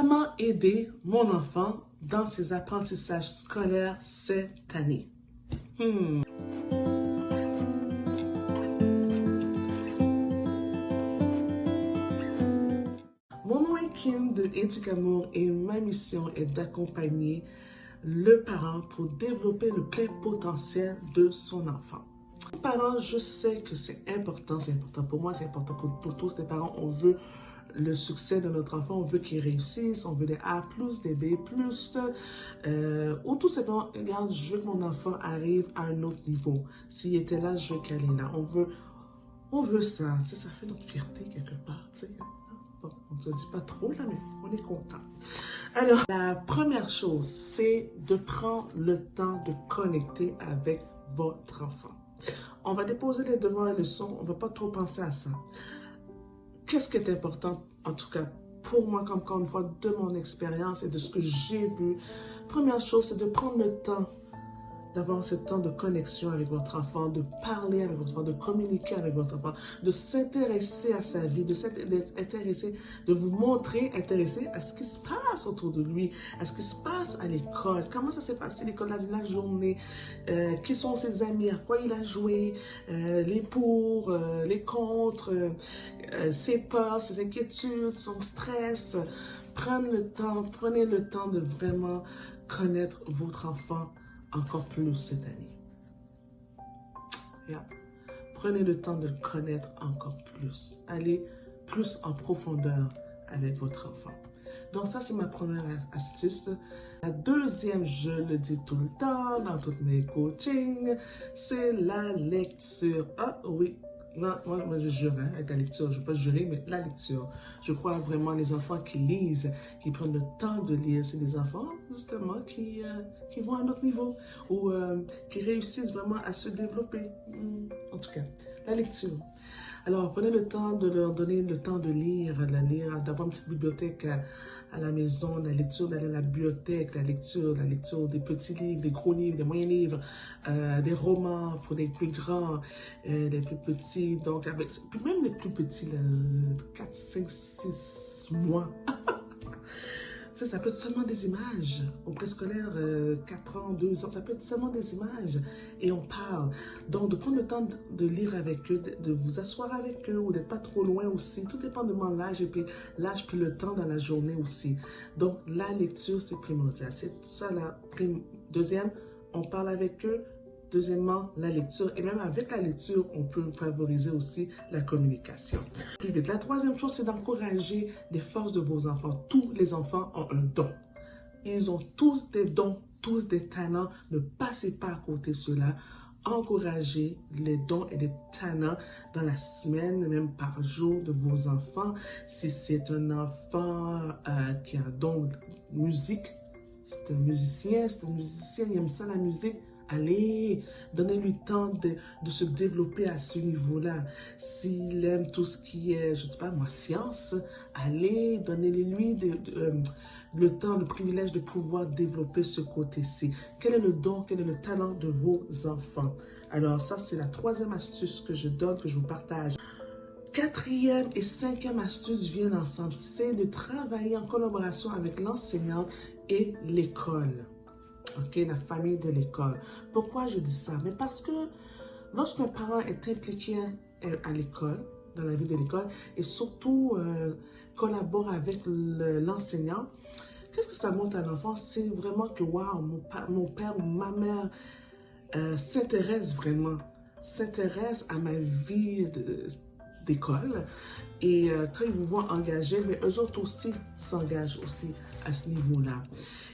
Comment aider mon enfant dans ses apprentissages scolaires cette année? Mon nom est Kim de Éducamour et ma mission est d'accompagner le parent pour développer le plein potentiel de son enfant. Parents, je sais que c'est important pour moi, c'est important pour tous les parents. On veut le succès de notre enfant, on veut qu'il réussisse, on veut des A+, des B+, ou tout simplement, regarde, je veux que mon enfant arrive à un autre niveau. S'il était là, je veux qu'elle est là. On veut ça, tu sais, ça fait notre fierté quelque part, tu sais. Bon, on ne te dit pas trop là, mais on est content. Alors, la première chose, c'est de prendre le temps de connecter avec votre enfant. On va déposer les devoirs et leçons, on ne va pas trop penser à ça. Qu'est-ce qui est important, en tout cas, pour moi, comme encore une fois, de mon expérience et de ce que j'ai vu? Première chose, c'est de prendre le temps d'avoir ce temps de connexion avec votre enfant, de parler avec votre enfant, de communiquer avec votre enfant, de s'intéresser à sa vie, de vous montrer intéressé à ce qui se passe autour de lui, à ce qui se passe à l'école, comment ça s'est passé l'école, la journée, qui sont ses amis, à quoi il a joué, les pour, les contre, ses peurs, ses inquiétudes, son stress. Prenez le temps de vraiment connaître votre enfant encore plus cette année. Yeah. Prenez le temps de le connaître encore plus. Allez plus en profondeur avec votre enfant. Donc ça, c'est ma première astuce. La deuxième, je le dis tout le temps dans tous mes coachings, c'est la lecture. Ah oui, non, moi je jure avec la lecture. Je ne vais pas jurer, mais la lecture. Je crois vraiment les enfants qui lisent, qui prennent le temps de lire, c'est des enfants justement qui vont à un autre niveau ou qui réussissent vraiment à se développer. En tout cas, la lecture. Alors, prenez le temps de leur donner le temps de lire, d'avoir une petite bibliothèque à la maison, la lecture, d'aller à la bibliothèque, la lecture des petits livres, des gros livres, des moyens livres, des romans pour les plus grands, des plus petits, donc puis même les plus petits, 4, 5, 6 mois. Ça peut être seulement des images. Au préscolaire, 4 ans, 2 ans, ça peut être seulement des images. Et on parle. Donc, de prendre le temps de lire avec eux, de vous asseoir avec eux ou d'être pas trop loin aussi. Tout dépend de l'âge et puis l'âge puis le temps dans la journée aussi. Donc, la lecture, c'est primordial. C'est ça la deuxième, on parle avec eux. Deuxièmement, la lecture. Et même avec la lecture, on peut favoriser aussi la communication. Plus vite. La troisième chose, c'est d'encourager les forces de vos enfants. Tous les enfants ont un don. Ils ont tous des dons, tous des talents. Ne passez pas à côté de cela. Encouragez les dons et les talents dans la semaine, même par jour de vos enfants. Si c'est un enfant qui a un don de musique, c'est un musicien, il aime ça la musique. Allez, donnez-lui le temps de se développer à ce niveau-là. S'il aime tout ce qui est, je ne sais pas moi, science, allez, donnez-lui le temps, le privilège de pouvoir développer ce côté-ci. Quel est le don, quel est le talent de vos enfants? Alors ça, c'est la troisième astuce que je donne, que je vous partage. Quatrième et cinquième astuce viennent ensemble, c'est de travailler en collaboration avec l'enseignante et l'école. Ok, la famille de l'école. Pourquoi je dis ça? Mais parce que lorsqu'un parent est impliqué à l'école, dans la vie de l'école, et surtout collabore avec l'enseignant, qu'est-ce que ça montre à l'enfant? C'est vraiment que, waouh, mon père, ma mère s'intéresse vraiment, s'intéresse à ma vie d'école. Et quand ils vous voient engagés, mais eux autres aussi s'engagent aussi à ce niveau-là.